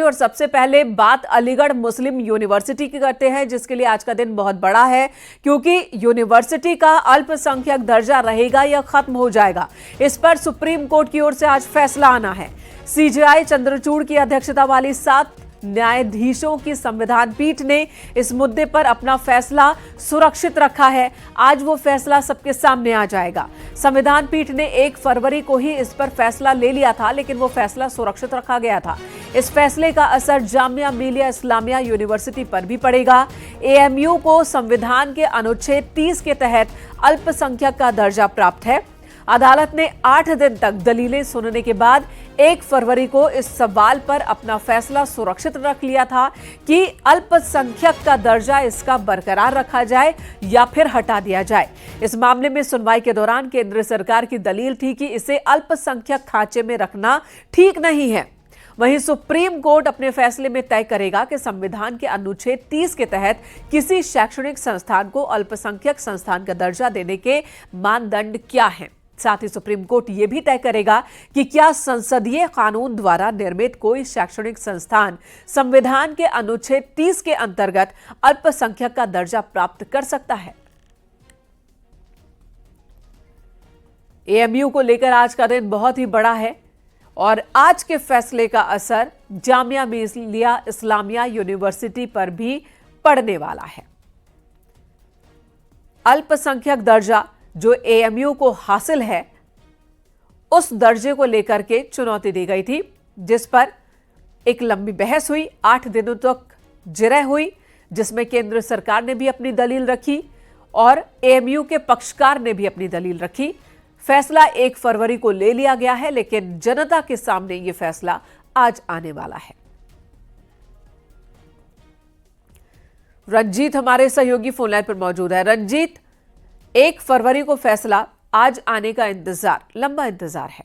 और सबसे पहले बात अलीगढ़ मुस्लिम यूनिवर्सिटी की करते हैं, जिसके लिए आज का दिन बहुत बड़ा है क्योंकि यूनिवर्सिटी का अल्पसंख्यक दर्जा रहेगा या खत्म हो जाएगा, इस पर सुप्रीम कोर्ट की ओर से आज फैसला आना है। सीजेआई चंद्रचूड़ की अध्यक्षता वाली 7 न्यायाधीशों की संविधान पीठ ने इस मुद्दे पर अपना फैसला सुरक्षित रखा है। आज वो फैसला सबके सामने आ जाएगा। संविधान पीठ ने 1 फरवरी को ही इस पर फैसला ले लिया था, लेकिन वो फैसला सुरक्षित रखा गया था। इस फैसले का असर जामिया मिलिया इस्लामिया यूनिवर्सिटी पर भी पड़ेगा। एएमयू को संविधान के अनुच्छेद 30 के तहत अल्पसंख्यक का दर्जा प्राप्त है। अदालत ने 8 दिन तक दलीलें सुनने के बाद 1 फरवरी को इस सवाल पर अपना फैसला सुरक्षित रख लिया था कि अल्पसंख्यक का दर्जा इसका बरकरार रखा जाए या फिर हटा दिया जाए। इस मामले में सुनवाई के दौरान केंद्र सरकार की दलील थी कि इसे अल्पसंख्यक खांचे में रखना ठीक नहीं है। वहीं सुप्रीम कोर्ट अपने फैसले में तय करेगा कि संविधान के अनुच्छेद 30 के तहत किसी शैक्षणिक संस्थान को अल्पसंख्यक संस्थान का दर्जा देने के मानदंड क्या हैं। साथ ही सुप्रीम कोर्ट यह भी तय करेगा कि क्या संसदीय कानून द्वारा निर्मित कोई शैक्षणिक संस्थान संविधान के अनुच्छेद 30 के अंतर्गत अल्पसंख्यक का दर्जा प्राप्त कर सकता है। एएमयू को लेकर आज का दिन बहुत ही बड़ा है और आज के फैसले का असर जामिया मिलिया इस्लामिया यूनिवर्सिटी पर भी पड़ने वाला है। अल्पसंख्यक दर्जा जो एएमयू को हासिल है, उस दर्जे को लेकर के चुनौती दी गई थी, जिस पर एक लंबी बहस हुई, 8 दिनों तक जिरह हुई, जिसमें केंद्र सरकार ने भी अपनी दलील रखी और एएमयू के पक्षकार ने भी अपनी दलील रखी। फैसला 1 फरवरी को ले लिया गया है, लेकिन जनता के सामने यह फैसला आज आने वाला है। रंजीत हमारे सहयोगी फोनलाइन पर मौजूद है। रंजीत, 1 फरवरी को फैसला आज आने का इंतजार, लंबा इंतजार है।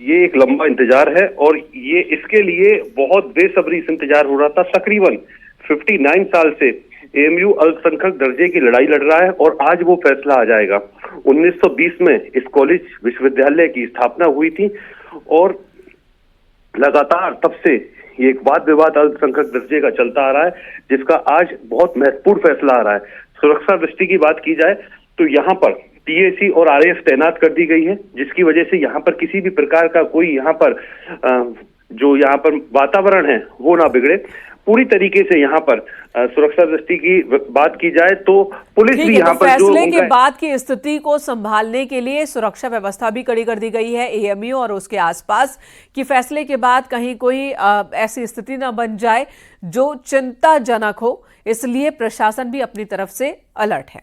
ये एक लंबा इंतजार है और ये इसके लिए बहुत बेसब्री से इंतजार हो रहा था। तकरीबन 59 साल से एएमयू अल्पसंख्यक दर्जे की लड़ाई लड़ रहा है और आज वो फैसला आ जाएगा। 1920 में इस कॉलेज विश्वविद्यालय की स्थापना हुई थी और लगातार तब से ये एक वाद विवाद अल्पसंख्यक दर्जे का चलता आ रहा है, जिसका आज बहुत महत्वपूर्ण फैसला आ रहा है। सुरक्षा दृष्टि की बात की जाए तो यहाँ पर पीएसी और आरएएफ तैनात कर दी गई है, जिसकी वजह से यहाँ पर किसी भी प्रकार का कोई यहाँ पर जो यहाँ पर वातावरण है वो ना बिगड़े। पूरी तरीके से यहाँ पर सुरक्षा दृष्टि की बात की जाए तो पुलिस भी यहाँ पर फैसले के बाद की स्थिति को संभालने के लिए सुरक्षा व्यवस्था भी कड़ी कर दी गई है एएमयू और उसके आसपास, कि फैसले के बाद कहीं कोई ऐसी स्थिति ना बन जाए जो चिंताजनक हो, इसलिए प्रशासन भी अपनी तरफ से अलर्ट है।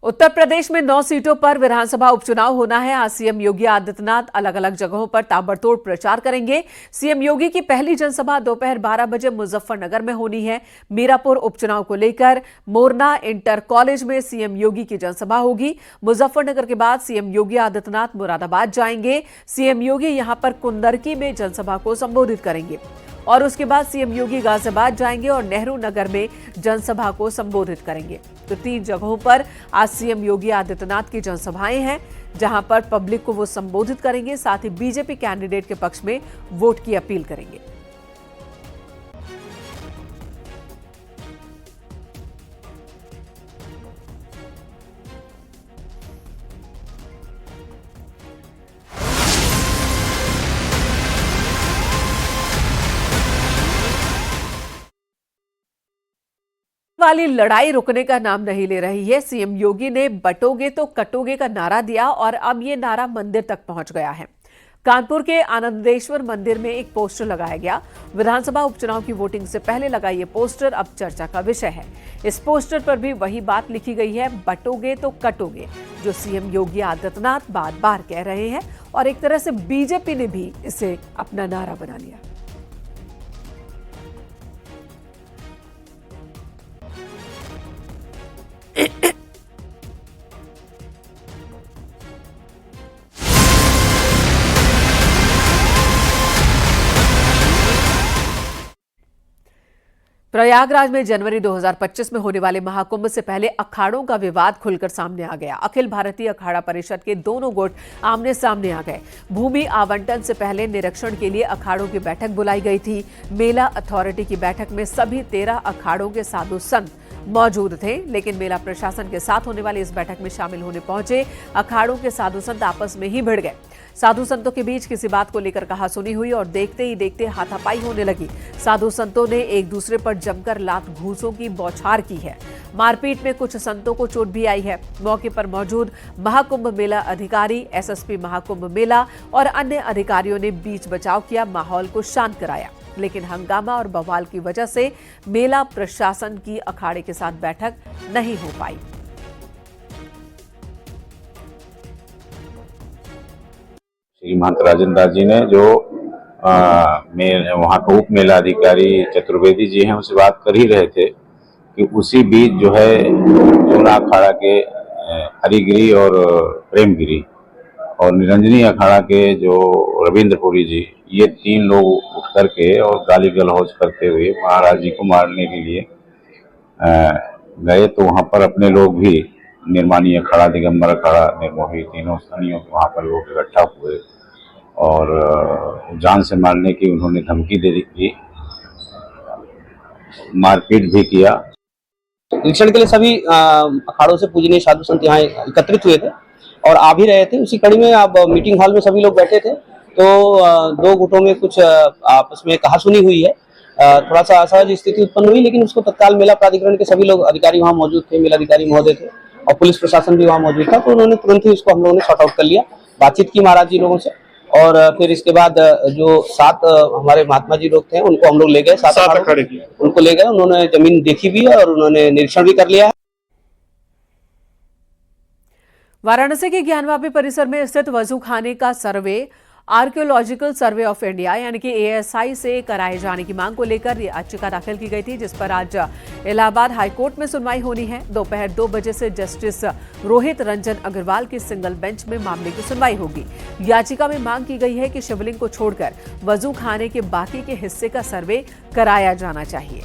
उत्तर प्रदेश में 9 सीटों पर विधानसभा उपचुनाव होना है। आज सीएम योगी आदित्यनाथ अलग अलग जगहों पर ताबड़तोड़ प्रचार करेंगे। सीएम योगी की पहली जनसभा दोपहर 12 बजे मुजफ्फरनगर में होनी है। मीरापुर उपचुनाव को लेकर मोरना इंटर कॉलेज में सीएम योगी की जनसभा होगी। मुजफ्फरनगर के बाद सीएम योगी आदित्यनाथ मुरादाबाद जाएंगे। सीएम योगी यहां पर कुंदरकी में जनसभा को संबोधित करेंगे और उसके बाद सीएम योगी गाजियाबाद जाएंगे और नेहरू नगर में जनसभा को संबोधित करेंगे। तो 3 जगहों पर आज सीएम योगी आदित्यनाथ की जनसभाएं हैं, जहां पर पब्लिक को वो संबोधित करेंगे, साथ ही बीजेपी कैंडिडेट के पक्ष में वोट की अपील करेंगे। वाली लड़ाई रुकने का नाम नहीं ले रही है। सीएम योगी ने बटोगे तो कटोगे का नारा दिया और अब ये नारा मंदिर तक पहुंच गया है। कानपुर के आनंदेश्वर मंदिर में एक पोस्टर लगाया गया। विधानसभा उपचुनाव की वोटिंग से पहले लगा ये पोस्टर अब चर्चा का विषय है। इस पोस्टर पर भी वही बात लिखी गई है, बटोगे तो कटोगे, जो सीएम योगी आदित्यनाथ बार बार कह रहे हैं और एक तरह से बीजेपी ने भी इसे अपना नारा बना लिया। प्रयागराज में जनवरी 2025 में होने वाले महाकुंभ से पहले अखाड़ों का विवाद खुलकर सामने आ गया। अखिल भारतीय अखाड़ा परिषद के दोनों गुट आमने सामने आ गए। भूमि आवंटन से पहले निरीक्षण के लिए अखाड़ों की बैठक बुलाई गई थी। मेला अथॉरिटी की बैठक में सभी 13 अखाड़ों के साधु संत मौजूद थे, लेकिन मेला प्रशासन के साथ होने वाली इस बैठक में शामिल होने पहुंचे अखाड़ों के साधु संत आपस में ही भिड़ गए। साधु संतों के बीच किसी बात को लेकर कहासुनी हुई और देखते ही देखते हाथापाई होने लगी। साधु संतों ने एक दूसरे पर जमकर लात घूंसों की बौछार की है। मारपीट में कुछ संतों को चोट भी आई है। मौके पर मौजूद महाकुंभ मेला अधिकारी, एसएसपी महाकुंभ मेला और अन्य अधिकारियों ने बीच बचाव किया, माहौल को शांत कराया, लेकिन हंगामा और बवाल की वजह से मेला प्रशासन की अखाड़े के साथ बैठक नहीं हो पाई। श्री महंत राजेंद्र दास जी ने जो वहाँ के उप मेला अधिकारी चतुर्वेदी जी हैं उनसे बात कर ही रहे थे कि उसी बीच जो है जूना अखाड़ा के हरिगिरी और प्रेमगिरी और निरंजनी अखाड़ा के जो रविंद्रपुरी जी, ये 3 लोग उठ करके और गाली गलौज करते हुए महाराज जी को मारने के लिए गए। तो वहाँ पर अपने लोग भी निर्माणी अखाड़ा, दिगंबर अखाड़ा, निर्मोही, तीनों स्थानियों वहाँ पर लोग इकट्ठा हुए और जान से मारने की उन्होंने धमकी दे दी, मारपीट भी किया। निरीक्षण के लिए सभी अखाड़ों से पूजनीय साधु संत यहाँ एकत्रित हुए थे और आ भी रहे थे। उसी कड़ी में अब मीटिंग हॉल में सभी लोग बैठे थे तो 2 गुटों में कुछ आपस में कहासुनी हुई है। थोड़ा सा असहज स्थिति उत्पन्न हुई, लेकिन उसको तत्काल मेला प्राधिकरण के सभी लोग अधिकारी वहाँ मौजूद थे, मेला अधिकारी महोदय थे और पुलिस प्रशासन भी वहाँ मौजूद था, तो उन्होंने तुरंत ही उसको हम लोगों ने शॉर्ट आउट कर लिया, बातचीत की महाराज जी लोगों से और फिर इसके बाद जो 7 हमारे महात्मा जी लोग थे उनको हम लोग ले गए, 7 अखाड़े उनको ले गए। उन्होंने जमीन देखी भी है और उन्होंने निरीक्षण भी कर लिया है। वाराणसी के ज्ञानवापी परिसर में स्थित वजू खाने का सर्वे आर्कियोलॉजिकल सर्वे ऑफ इंडिया यानी कि ASI से कराए जाने की मांग को लेकर याचिका दाखिल की गई थी, जिस पर आज इलाहाबाद हाईकोर्ट में सुनवाई होनी है। दोपहर 2 बजे से जस्टिस रोहित रंजन अग्रवाल की सिंगल बेंच में मामले की सुनवाई होगी। याचिका में मांग की गई है कि शिवलिंग को छोड़कर वजू खाने के बाकी के हिस्से का सर्वे कराया जाना चाहिए।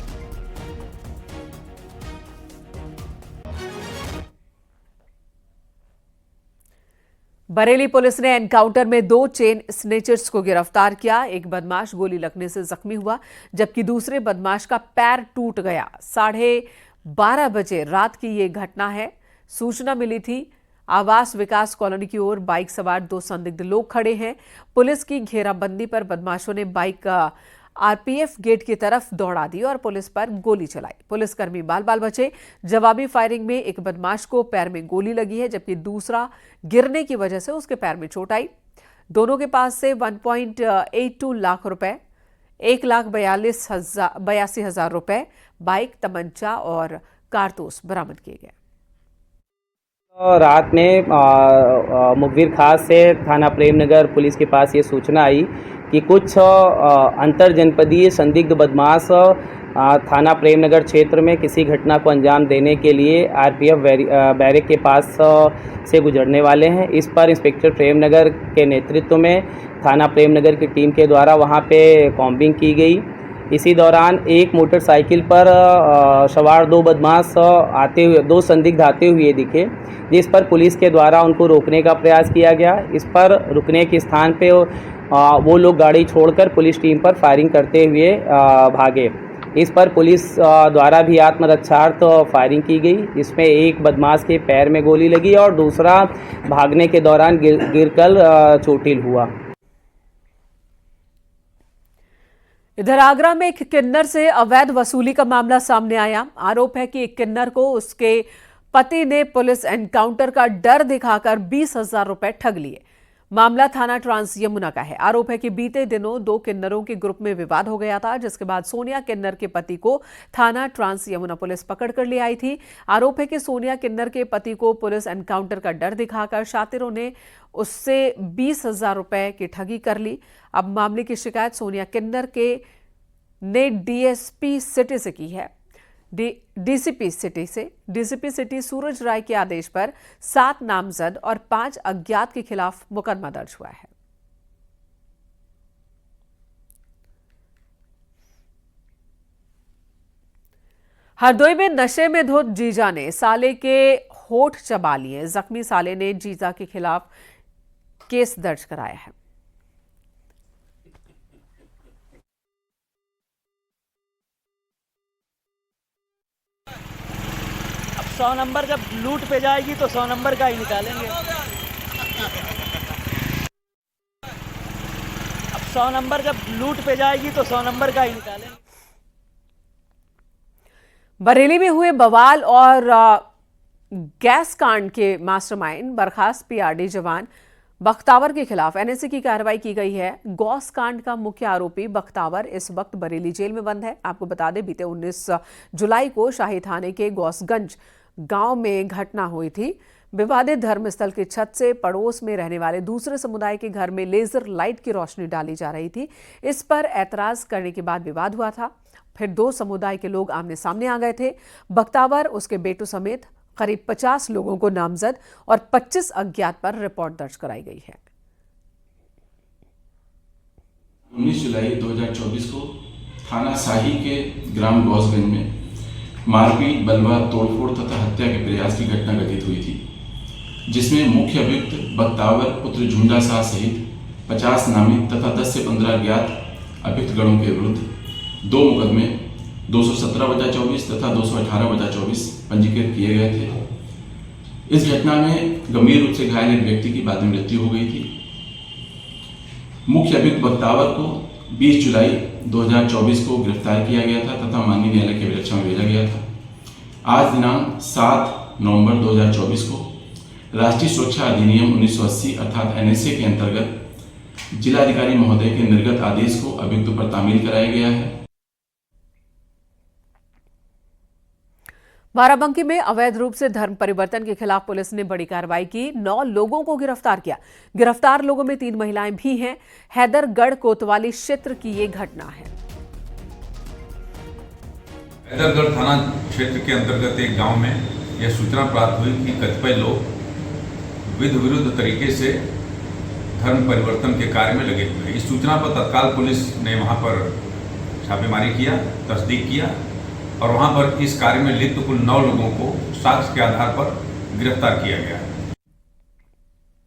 बरेली पुलिस ने एनकाउंटर में 2 चेन स्नेचर्स को गिरफ्तार किया। एक बदमाश गोली लगने से जख्मी हुआ, जबकि दूसरे बदमाश का पैर टूट गया। 12:30 बजे रात की ये घटना है। सूचना मिली थी आवास विकास कॉलोनी की ओर बाइक सवार 2 संदिग्ध लोग खड़े हैं। पुलिस की घेराबंदी पर बदमाशों ने बाइक का RPF गेट की तरफ दौड़ा दी और पुलिस पर गोली चलाई। पुलिसकर्मी बाल बचे। जवाबी फायरिंग में एक बदमाश को पैर में गोली लगी है, जबकि दूसरा गिरने की वजह से उसके पैर में चोट आई। दोनों के पास से 1.82 लाख रुपए, 1,82,000 रुपए, बाइक, तमंचा और कारतूस बरामद किए गए। रात में मुखबिर खास से थाना प्रेमनगर पुलिस के पास ये सूचना आई कि कुछ अंतर जनपदीय संदिग्ध बदमाश थाना प्रेमनगर क्षेत्र में किसी घटना को अंजाम देने के लिए RPF बैरक के पास से गुजरने वाले हैं। इस पर इंस्पेक्टर प्रेमनगर के नेतृत्व में थाना प्रेमनगर की टीम के द्वारा वहां पे कॉम्बिंग की गई। इसी दौरान एक मोटरसाइकिल पर सवार 2 बदमाश दो संदिग्ध आते हुए दिखे, जिस पर पुलिस के द्वारा उनको रोकने का प्रयास किया गया। इस पर रुकने के स्थान पे वो लोग गाड़ी छोड़कर पुलिस टीम पर फायरिंग करते हुए भागे। इस पर पुलिस द्वारा भी आत्मरक्षार्थ फायरिंग की गई। इसमें एक बदमाश के पैर में गोली लगी और दूसरा भागने के दौरान गिरकर चोटिल हुआ। इधर आगरा में एक किन्नर से अवैध वसूली का मामला सामने आया। आरोप है कि एक किन्नर को उसके पति ने पुलिस एनकाउंटर का डर दिखाकर 20,000 रुपए ठग लिए। मामला थाना ट्रांस यमुना का है। आरोप है कि बीते दिनों 2 किन्नरों के ग्रुप में विवाद हो गया था, जिसके बाद सोनिया किन्नर के पति को थाना ट्रांस यमुना पुलिस पकड़ कर ले आई थी। आरोप है कि सोनिया किन्नर के पति को पुलिस एनकाउंटर का डर दिखाकर शातिरों ने उससे 20,000 रुपए की ठगी कर ली। अब मामले की शिकायत सोनिया किन्नर ने DSP सिटी से की है। DCP सिटी सूरज राय के आदेश पर 7 नामजद और 5 अज्ञात के खिलाफ मुकदमा दर्ज हुआ है। हरदोई में नशे में धुत जीजा ने साले के होठ चबा लिए। जख्मी साले ने जीजा के खिलाफ केस दर्ज कराया है। अब 100 नंबर जब लूट पे जाएगी तो 100 नंबर का ही निकालेंगे। अब 100 नंबर जब लूट पे जाएगी तो 100 नंबर का ही निकालेंगे। बरेली में हुए बवाल और गैस कांड के मास्टरमाइंड बर्खास्त पीआरडी जवान बख्तावर के खिलाफ एनएसए की कार्रवाई की गई है। गौस कांड का मुख्य आरोपी बख्तावर इस वक्त बरेली जेल में बंद है। आपको बता दें, बीते 19 जुलाई को शाही थाने के गौसगंज गांव में घटना हुई थी। विवादित धर्मस्थल की छत से पड़ोस में रहने वाले दूसरे समुदाय के घर में लेजर लाइट की रोशनी डाली जा रही थी। इस पर ऐतराज करने के बाद विवाद हुआ था। फिर दो समुदाय के लोग आमने सामने आ गए थे। बख्तावर उसके बेटों समेत करीब 50 लोगों को नामजद और 25 अज्ञात पर रिपोर्ट दर्ज कराई गई है। 19 जुलाई 2024 को थाना शाही के ग्राम गौसगंज में मारपीट, बलवा, तोड़फोड़ तथा हत्या के प्रयास की घटना घटित हुई थी, जिसमें मुख्य अभियुक्त बख्तावर पुत्र झुंडा शाह सहित 50 नामित तथा 10 से 15 अज्ञात अभियुक्त गणों के विरुद्ध 2 मुकदमे 217/24 तथा 218/24 पंजीकृत किए गए थे। इस घटना में गंभीर रूप से घायल एक व्यक्ति की बाद में मृत्यु हो गई थी। मुख्य अभियुक्त बख्तावर को 20 जुलाई 2024 को गिरफ्तार किया गया था तथा माननीय न्यायालय के विवेचना में भेजा गया था। आज दिनांक 7 नवंबर 2024 को राष्ट्रीय सुरक्षा अधिनियम 1980 अर्थात एनएसए के अंतर्गत जिलाधिकारी महोदय के निर्गत आदेश को अभियुक्त पर तामील कराया गया है। बाराबंकी में अवैध रूप से धर्म परिवर्तन के खिलाफ पुलिस ने बड़ी कार्रवाई की। 9 लोगों को गिरफ्तार किया। गिरफ्तार लोगों में 3 महिलाएं भी हैं। हैदरगढ़ कोतवाली क्षेत्र की ये घटना है। हैदरगढ़ थाना क्षेत्र के अंतर्गत एक गांव में यह सूचना प्राप्त हुई कि कतिपय लोग विधि विरुद्ध तरीके से धर्म परिवर्तन के कार्य में लगे हुए हैं। इस सूचना पर तत्काल पुलिस ने वहां पर छापेमारी किया, तस्दीक किया और वहां पर इस कार्य में लिप्त कुल 9 लोगों को साक्ष्य के आधार पर गिरफ्तार किया गया।